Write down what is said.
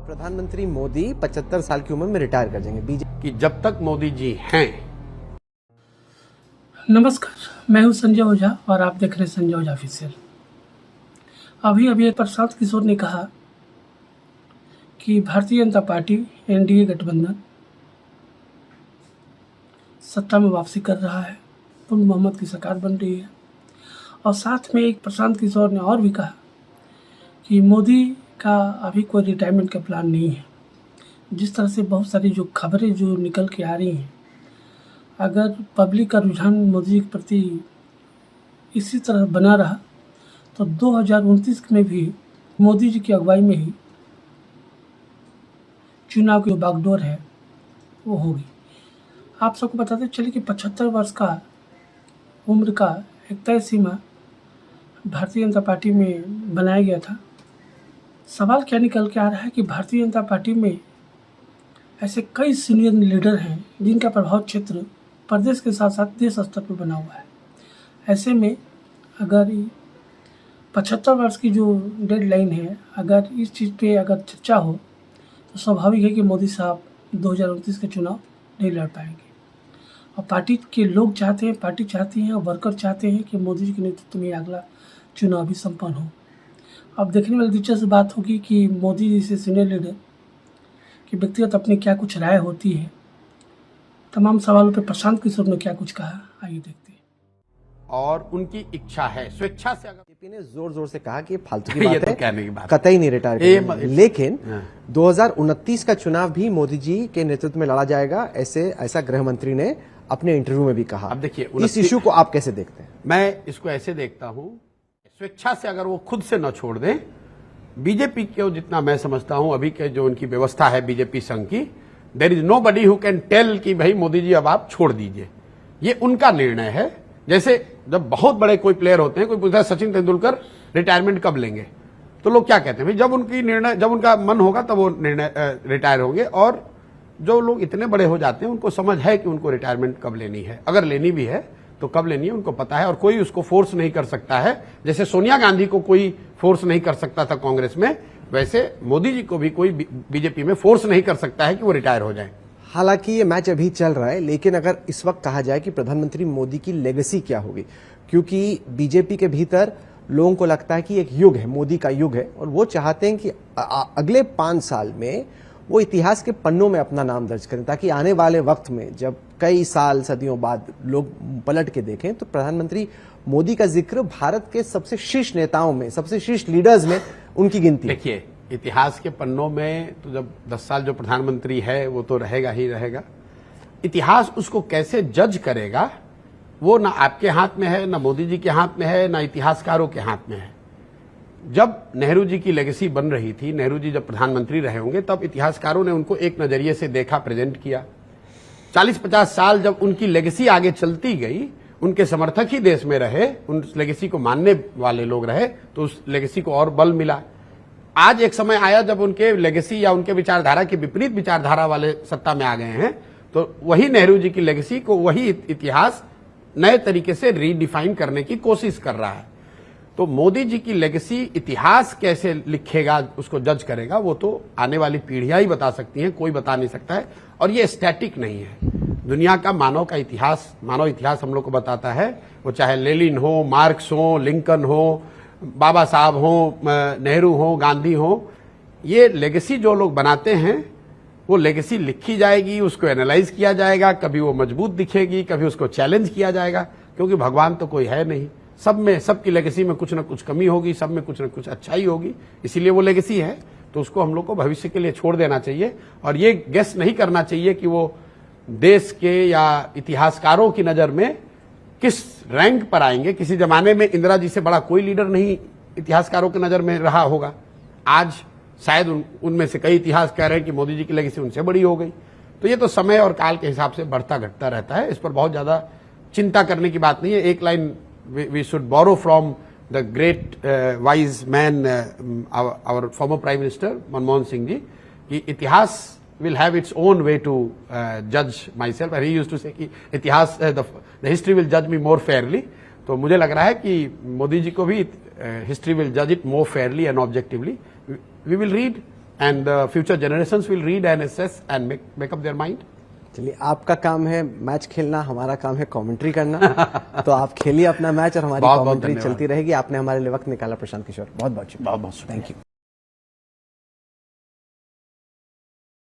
प्रधानमंत्री मोदी 75 साल की उम्र में रिटायर कर जाएंगे बीजेपी कि जब तक मोदी जी हैं। नमस्कार, मैं हूं संजय ओझा और आप देख रहे हैं संजय ओझा ऑफिशियल। अभी प्रशांत किशोर ने कहा कि भारतीय जनता पार्टी एनडीए गठबंधन सत्ता में वापसी कर रहा है, पूर्ण बहुमत की सरकार बन रही है। और साथ में एक प्रशांत किशोर ने और भी कहा कि मोदी का अभी कोई रिटायरमेंट का प्लान नहीं है। जिस तरह से बहुत सारी जो खबरें जो निकल के आ रही हैं, अगर पब्लिक का रुझान मोदी जी के प्रति इसी तरह बना रहा तो 2029 में भी मोदी जी की अगुवाई में ही चुनाव की जो बागडोर है वो होगी। आप सबको बताते चलिए कि 75 वर्ष का उम्र का एक तय सीमा भारतीय जनता पार्टी में बनाया गया था। सवाल क्या निकल के आ रहा है कि भारतीय जनता पार्टी में ऐसे कई सीनियर लीडर हैं जिनका प्रभाव क्षेत्र प्रदेश के साथ साथ देश स्तर पर बना हुआ है। ऐसे में अगर 75 वर्ष की जो डेडलाइन है, अगर इस चीज़ पे अगर चर्चा हो तो स्वाभाविक है कि मोदी साहब 2029 के चुनाव नहीं लड़ पाएंगे। और पार्टी के लोग चाहते हैं, पार्टी चाहती हैं और वर्कर चाहते हैं कि मोदी जी के नेतृत्व में अगला चुनाव भी संपन्न हो। अब देखने वाली दिलचस्प बात होगी कि मोदी जी से सीनियर लीडर की व्यक्तिगत अपनी क्या कुछ राय होती है। तमाम सवालों पर प्रशांत किशोर ने क्या कुछ कहा, आइए देखते हैं। और उनकी इच्छा है, स्वेच्छा से। अगर बीजेपी ने जोर जोर से कहा कि फालतू की बात ये तो है, कहने की बात कतई नहीं रिटायर करेंगे। लेकिन 2029 का चुनाव भी मोदी जी के नेतृत्व में लड़ा जाएगा, ऐसा गृह मंत्री ने अपने इंटरव्यू में भी कहा। अब देखिए, इस इश्यू को आप कैसे देखते हैं? मैं इसको ऐसे देखता हूं, स्वेच्छा से अगर वो खुद से न छोड़ दें, बीजेपी को जितना मैं समझता हूं अभी के जो उनकी व्यवस्था है बीजेपी संघ की, there is nobody who can tell कि भाई मोदी जी अब आप छोड़ दीजिए। ये उनका निर्णय है। जैसे जब बहुत बड़े कोई प्लेयर होते हैं, कोई पूछता है सचिन तेंदुलकर रिटायरमेंट कब लेंगे, तो लोग क्या कहते हैं, भाई जब उनका मन होगा तब वो निर्णय रिटायर होंगे। और जो लोग इतने बड़े हो जाते हैं उनको समझ है कि उनको रिटायरमेंट कब लेनी है, अगर लेनी भी है तो कब लेनी है उनको पता है, और कोई उसको फोर्स नहीं कर सकता है। जैसे सोनिया गांधी को कोई फोर्स नहीं कर सकता था कांग्रेस में, वैसे मोदी जी को भी कोई बीजेपी में फोर्स नहीं कर सकता है कि वो रिटायर हो जाए। हालांकि ये मैच अभी चल रहा है, लेकिन अगर इस वक्त कहा जाए कि प्रधानमंत्री मोदी की लेगेसी क्या होगी, क्योंकि बीजेपी के भीतर लोगों को लगता है कि एक युग है, मोदी का युग है, और वो चाहते हैं कि अगले 5 साल में वो इतिहास के पन्नों में अपना नाम दर्ज करें, ताकि आने वाले वक्त में जब कई साल सदियों बाद लोग पलट के देखें तो प्रधानमंत्री मोदी का जिक्र भारत के सबसे शीर्ष नेताओं में, सबसे शीर्ष लीडर्स में उनकी गिनती। देखिए, इतिहास के पन्नों में तो जब 10 साल जो प्रधानमंत्री है वो तो रहेगा ही रहेगा। इतिहास उसको कैसे जज करेगा वो ना आपके हाथ में है, ना मोदी जी के हाथ में है, ना इतिहासकारों के हाथ में है। जब नेहरू जी की लेगेसी बन रही थी, नेहरू जी जब प्रधानमंत्री रहे होंगे, तब इतिहासकारों ने उनको एक नजरिए से देखा, प्रेजेंट किया। 40-50 साल जब उनकी लेगेसी आगे चलती गई, उनके समर्थक ही देश में रहे, उन लेगेसी को मानने वाले लोग रहे, तो उस लेगेसी को और बल मिला। आज एक समय आया जब उनके लेगेसी या उनके विचारधारा के विपरीत विचारधारा वाले सत्ता में आ गए हैं, तो वही नेहरू जी की लेगेसी को वही इतिहास नए तरीके से रीडिफाइन करने की कोशिश कर रहा है। तो मोदी जी की लेगेसी इतिहास कैसे लिखेगा, उसको जज करेगा, वो तो आने वाली पीढ़ियां ही बता सकती हैं, कोई बता नहीं सकता है। और ये स्टैटिक नहीं है। दुनिया का मानव इतिहास हम लोग को बताता है, वो चाहे लेनिन हो, मार्क्स हो, लिंकन हो, बाबा साहब हो, नेहरू हो, गांधी हो, ये लेगेसी जो लोग बनाते हैं वो लेगेसी लिखी जाएगी, उसको एनालाइज किया जाएगा, कभी वो मजबूत दिखेगी, कभी उसको चैलेंज किया जाएगा, क्योंकि भगवान तो कोई है नहीं। सबकी लेगेसी में कुछ ना कुछ कमी होगी, सब में कुछ ना कुछ अच्छाई होगी, इसीलिए वो लेगेसी है। तो उसको हम लोग को भविष्य के लिए छोड़ देना चाहिए और ये गेस नहीं करना चाहिए कि वो देश के या इतिहासकारों की नजर में किस रैंक पर आएंगे। किसी जमाने में इंदिरा जी से बड़ा कोई लीडर नहीं इतिहासकारों की नजर में रहा होगा। आज शायद उनमें से कई इतिहास कह रहे हैं कि मोदी जी की लेगेसी उनसे बड़ी हो गई। तो ये तो समय और काल के हिसाब से बढ़ता घटता रहता है, इस पर बहुत ज्यादा चिंता करने की बात नहीं है। एक line we should borrow from the great wise man, our former Prime Minister Manmohan Singh ji, कि इतिहास will have its own way to judge myself, and he used to say कि इतिहास the history will judge me more fairly। तो मुझे लग रहा है कि मोदी जी को भी history will judge it more fairly and objectively। We will read and future generations will read and assess and make up their mind. चलिए, आपका काम है मैच खेलना, हमारा काम है कमेंट्री करना। तो आप खेलिए अपना मैच और हमारी बहुत-बहुत कमेंट्री धन्यवाद। चलती रहेगी। आपने हमारे लिए वक्त निकाला प्रशांत किशोर, बहुत बहुत शुक्रिया। बहुत बहुत थैंक यू।